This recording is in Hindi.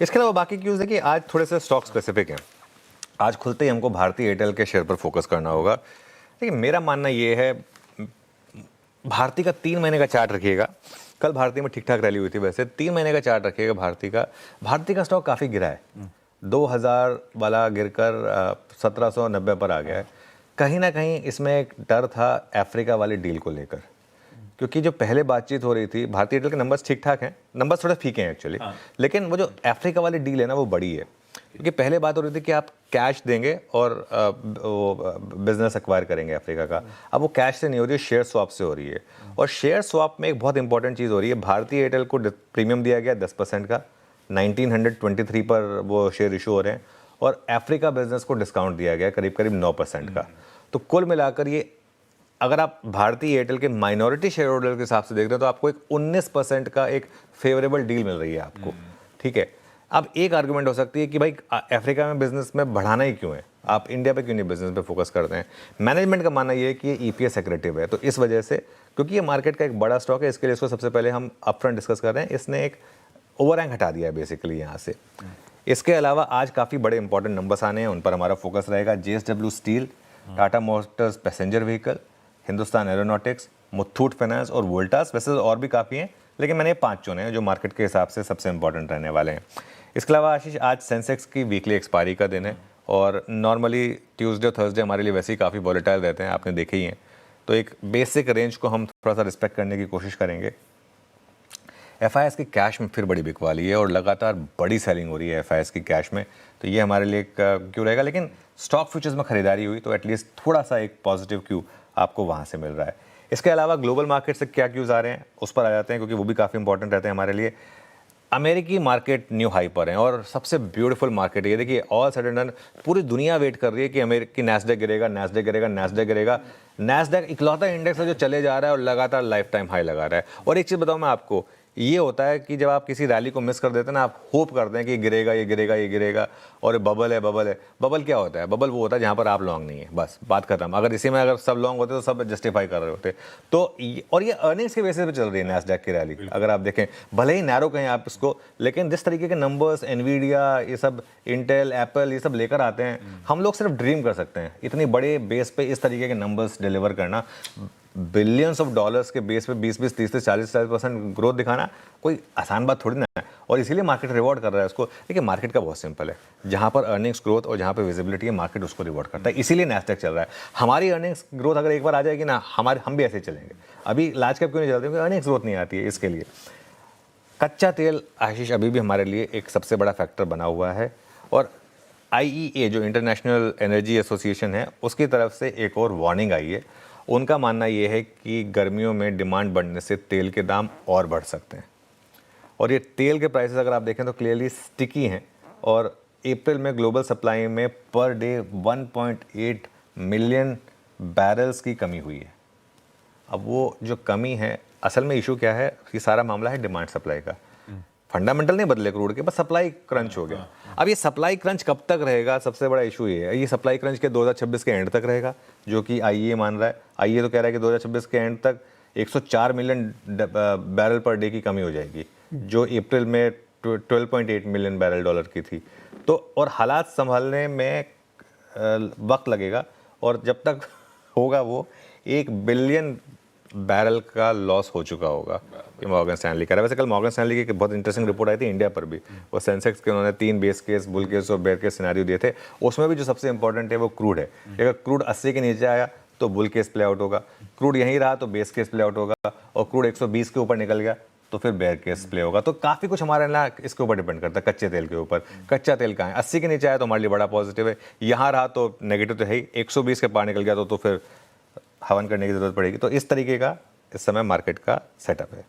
इसके अलावा बाकी क्यूज देखिए, आज थोड़े से स्टॉक स्पेसिफिक हैं। आज खुलते ही हमको भारतीय एयरटेल के शेयर पर फोकस करना होगा। देखिए मेरा मानना ये है, भारती का 3 महीने का चार्ट रखिएगा। कल भारती में ठीक ठाक रैली हुई थी, वैसे 3 महीने का चार्ट रखिएगा भारती का स्टॉक काफ़ी गिरा है। 2000 वाला गिरकर 1790 पर आ गया है। कहीं ना कहीं इसमें एक डर था अफ्रीका वाली डील को लेकर, क्योंकि जो पहले बातचीत हो रही थी, भारतीय एयरटेल के नंबर्स ठीक ठाक हैं, नंबर्स थोड़े फीके हैं एक्चुअली, लेकिन वो जो अफ्रीका वाली डील है ना वो बड़ी है। क्योंकि पहले बात हो रही थी कि आप कैश देंगे और बिजनेस एक्वायर करेंगे अफ्रीका का। अब वो कैश से नहीं हो रही है, शेयर स्वैप से हो रही है। और शेयर स्वैप में एक बहुत इंपॉर्टेंट चीज़ हो रही है, भारतीय एयरटेल को प्रीमियम दिया गया 10% का, 1923 पर वो शेयर इशू हो रहे हैं, और अफ्रीका बिजनेस को डिस्काउंट दिया गया करीब करीब 9% का। तो कुल मिलाकर ये, अगर आप भारतीय एयरटेल के माइनॉरिटी शेयर होल्डर के हिसाब से देख रहे हैं तो आपको एक 19% का एक फेवरेबल डील मिल रही है आपको, ठीक है। अब एक आर्गुमेंट हो सकती है कि भाई अफ्रीका में बिजनेस में बढ़ाना ही क्यों है, आप इंडिया पे क्यों नहीं बिजनेस पे फोकस करते हैं। मैनेजमेंट का मानना ये है कि ये ईपीएस एक्रेटिव है, तो इस वजह से, क्योंकि ये मार्केट का एक बड़ा स्टॉक है, इसके लिए इसको सबसे पहले हम अपफ्रंट डिस्कस कर रहे हैं। इसने एक ओवरहैंग हटा दिया है बेसिकली यहाँ से। इसके अलावा आज काफ़ी बड़े इंपॉर्टेंट नंबर्स आने हैं, उन पर हमारा फोकस रहेगा। JSW steel, Tata Motors passenger vehicle, Hindustan aeronautics, Muthoot finance और वोल्टास। वैसे और भी काफ़ी हैं, लेकिन मैंने 5 चुने हैं जो मार्केट के हिसाब से सबसे इंपॉर्टेंट रहने वाले हैं। इसके अलावा आशीष, आज सेंसेक्स की वीकली एक्सपायरी का दिन है, और नॉर्मली ट्यूसडे और थर्सडे हमारे लिए वैसे ही काफ़ी वॉलेटाइल रहते हैं, आपने देखे ही हैं। तो एक बेसिक रेंज को हम थोड़ा सा रिस्पेक्ट करने की कोशिश करेंगे। एफआईएस की कैश में फिर बड़ी बिकवाली है और लगातार बड़ी सेलिंग हो रही है एफआईएस की कैश में, तो ये हमारे लिए क्यों रहेगा। लेकिन स्टॉक फ्यूचर्स में खरीदारी हुई तो एटलीस्ट थोड़ा सा एक पॉजिटिव क्यू आपको वहाँ से मिल रहा है। इसके अलावा ग्लोबल मार्केट से क्या क्यूज़ आ रहे हैं उस पर आ जाते हैं, क्योंकि वो भी काफ़ी इंपॉर्टेंट रहते हैं हमारे लिए। अमेरिकी मार्केट न्यू हाई पर है और सबसे ब्यूटीफुल मार्केट है ये। देखिए ऑल सडन पूरी दुनिया वेट कर रही है कि अमेरिकी नैस्डैक गिरेगा, नैस्डैक गिरेगा, नैस्डैक गिरेगा। नैस्डैक इकलौता इंडेक्स है जो चले जा रहा है और लगातार लाइफ टाइम हाई लगा रहा है। और एक चीज़ बताऊँ मैं आपको, ये होता है कि जब आप किसी रैली को मिस कर देते हैं ना, आप होप करते हैं कि गिरेगा, ये गिरेगा, ये गिरेगा, और बबल है, बबल है। बबल क्या होता है? बबल वो होता है जहाँ पर आप लॉन्ग नहीं है, बस बात खत्म। अगर इसी में अगर सब लॉन्ग होते तो सब जस्टिफाई कर रहे होते। तो और ये अर्निंग्स के बेसिस पे चल रही है नैस्डैक की रैली, अगर आप देखें, भले ही नैरो कहें आप इसको, लेकिन जिस तरीके के नंबर्स एनवीडिया, ये सब इंटेल, एप्पल, ये सब लेकर आते हैं, हम लोग सिर्फ ड्रीम कर सकते हैं। इतनी बड़े बेस पे इस तरीके के नंबर्स डिलीवर करना, बिलियंस ऑफ डॉलर्स के बेस पे 20-20, 30 40% ग्रोथ दिखाना कोई आसान बात थोड़ी ना है, और इसीलिए मार्केट रिवॉर्ड कर रहा है उसको। देखिए मार्केट का बहुत सिंपल है, जहाँ पर अर्निंग्स ग्रोथ और जहाँ पर विजिबिलिटी है, मार्केट उसको रिवॉर्ड करता है, इसीलिए नैस्डैक चल रहा है। हमारी अर्निंग्स ग्रोथ अगर एक बार आ जाएगी ना, हम भी ऐसे चलेंगे। अभी लार्ज कैप क्यों नहीं चलते? क्योंकि अर्निंग्स ग्रोथ नहीं आती है। इसके लिए कच्चा तेल आशीष अभी भी हमारे लिए एक सबसे बड़ा फैक्टर बना हुआ है, और IEA जो इंटरनेशनल एनर्जी एसोसिएशन है, उसकी तरफ से एक और वार्निंग आई है। उनका मानना ये है कि गर्मियों में डिमांड बढ़ने से तेल के दाम और बढ़ सकते हैं, और ये तेल के प्राइसेस अगर आप देखें तो क्लियरली स्टिकी हैं, और अप्रैल में ग्लोबल सप्लाई में पर डे 1.8 मिलियन बैरल्स की कमी हुई है। अब वो जो कमी है, असल में इशू क्या है, ये सारा मामला है डिमांड सप्लाई का। फंडामेंटल नहीं बदले क्रूड के, बस सप्लाई क्रंच हो गया। अब ये सप्लाई क्रंच कब तक रहेगा, सबसे बड़ा इशू ये है। ये सप्लाई क्रंच के 2026 के एंड तक रहेगा, जो कि IEA मान रहा है। IEA तो कह रहा है कि 2026 के एंड तक 104 मिलियन बैरल पर डे की कमी हो जाएगी, जो अप्रैल में 12.8 मिलियन बैरल डॉलर की थी। तो और हालात संभालने में वक्त लगेगा, और जब तक होगा वो 1 बिलियन बैरल का लॉस हो चुका होगा। ये मॉर्गन स्टैनली कह रहा है। वैसे कल मॉर्गन स्टैनली की एक बहुत इंटरेस्टिंग रिपोर्ट आई थी इंडिया पर भी। वो सेंसेक्स के उन्होंने 3 बेस केस, बुल केस और बेयर केस सिनेरियो दिए थे। उसमें भी जो सबसे इंपॉर्टेंट है वो क्रूड है। अगर क्रूड 80 के नीचे आया तो बुल केस प्ले आउट होगा, क्रूड यहीं रहा तो बेस केस प्ले आउट होगा, और क्रूड 120 के ऊपर निकल गया तो फिर बेयर केस प्ले होगा। तो काफ़ी कुछ हमारे ना इसके ऊपर डिपेंड करता है, कच्चे तेल के ऊपर। कच्चा तेल कहाँ है? 80 के नीचे आया तो हमारे लिए बड़ा पॉजिटिव है, यहाँ रहा तो नेगेटिव तो है ही। 120 के पार निकल गया तो फिर हवन करने की जरूरत पड़ेगी। तो इस तरीके का इस समय मार्केट का सेटअप है।